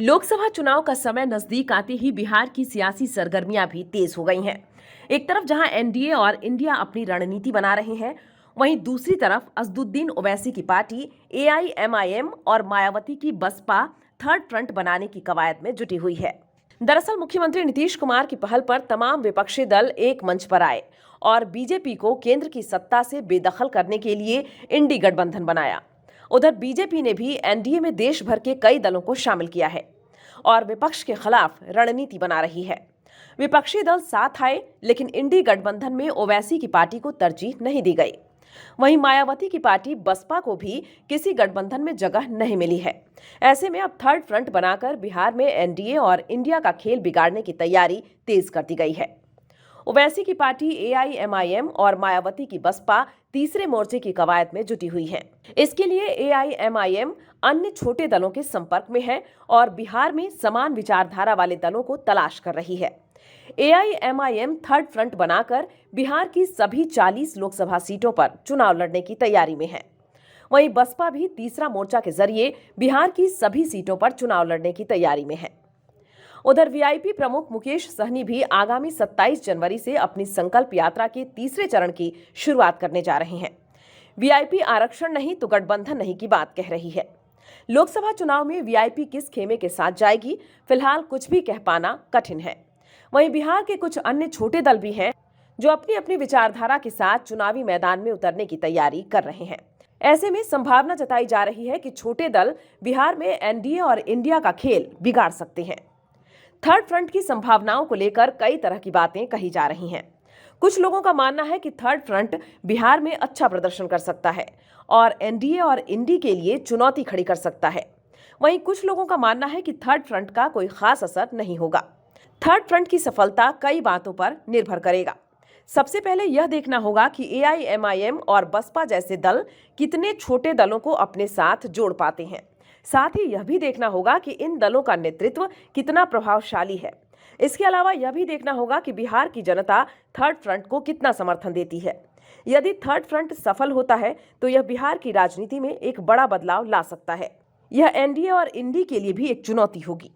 लोकसभा चुनाव का समय नजदीक आते ही बिहार की सियासी सरगर्मियां भी तेज हो गई हैं। एक तरफ जहां एनडीए और इंडिया अपनी रणनीति बना रहे हैं, वहीं दूसरी तरफ असदुद्दीन ओवैसी की पार्टी एआईएमआईएम और मायावती की बसपा थर्ड फ्रंट बनाने की कवायद में जुटी हुई है। दरअसल मुख्यमंत्री नीतीश कुमार की पहल पर तमाम विपक्षी दल एक मंच पर आए और बीजेपी को केंद्र की सत्ता से बेदखल करने के लिए इंडी गठबंधन बनाया। उधर बीजेपी ने भी एनडीए में देश भर के कई दलों को शामिल किया है और विपक्ष के खिलाफ रणनीति बना रही है। विपक्षी दल साथ आए, लेकिन इंडी गठबंधन में ओवैसी की पार्टी को तरजीह नहीं दी गई। वहीं मायावती की पार्टी बसपा को भी किसी गठबंधन में जगह नहीं मिली है। ऐसे में अब थर्ड फ्रंट बनाकर बिहार में एनडीए और इंडिया का खेल बिगाड़ने की तैयारी तेज कर दी गई है। ओवैसी की पार्टी एआईएमआईएम और मायावती की बसपा तीसरे मोर्चे की कवायद में जुटी हुई है। इसके लिए एआईएमआईएम अन्य छोटे दलों के संपर्क में है और बिहार में समान विचारधारा वाले दलों को तलाश कर रही है। एआईएमआईएम थर्ड फ्रंट बनाकर बिहार की सभी 40 लोकसभा सीटों पर चुनाव लड़ने की तैयारी में है। वहीं बसपा भी तीसरा मोर्चा के जरिए बिहार की सभी सीटों पर चुनाव लड़ने की तैयारी में है। उधर वीआईपी प्रमुख मुकेश सहनी भी आगामी 27 जनवरी से अपनी संकल्प यात्रा के तीसरे चरण की शुरुआत करने जा रहे हैं। वीआईपी आरक्षण नहीं तो गठबंधन नहीं की बात कह रही है। लोकसभा चुनाव में वीआईपी किस खेमे के साथ जाएगी, फिलहाल कुछ भी कह पाना कठिन है। वहीं बिहार के कुछ अन्य छोटे दल भी हैं जो अपनी अपनी विचारधारा के साथ चुनावी मैदान में उतरने की तैयारी कर रहे हैं। ऐसे में संभावना जताई जा रही है कि छोटे दल बिहार में एनडीए और इंडिया का खेल बिगाड़ सकते हैं। थर्ड फ्रंट की संभावनाओं को लेकर कई तरह की बातें कही जा रही हैं। कुछ लोगों का मानना है कि थर्ड फ्रंट बिहार में अच्छा प्रदर्शन कर सकता है और एनडीए और इंडी के लिए चुनौती खड़ी कर सकता है। वहीं कुछ लोगों का मानना है कि थर्ड फ्रंट का कोई खास असर नहीं होगा। थर्ड फ्रंट की सफलता कई बातों पर निर्भर करेगा। सबसे पहले यह देखना होगा कि एआईएमआईएम और बसपा जैसे दल कितने छोटे दलों को अपने साथ जोड़ पाते हैं। साथ ही यह भी देखना होगा कि इन दलों का नेतृत्व कितना प्रभावशाली है। इसके अलावा यह भी देखना होगा कि बिहार की जनता थर्ड फ्रंट को कितना समर्थन देती है। यदि थर्ड फ्रंट सफल होता है तो यह बिहार की राजनीति में एक बड़ा बदलाव ला सकता है। यह एनडीए और इंडी के लिए भी एक चुनौती होगी।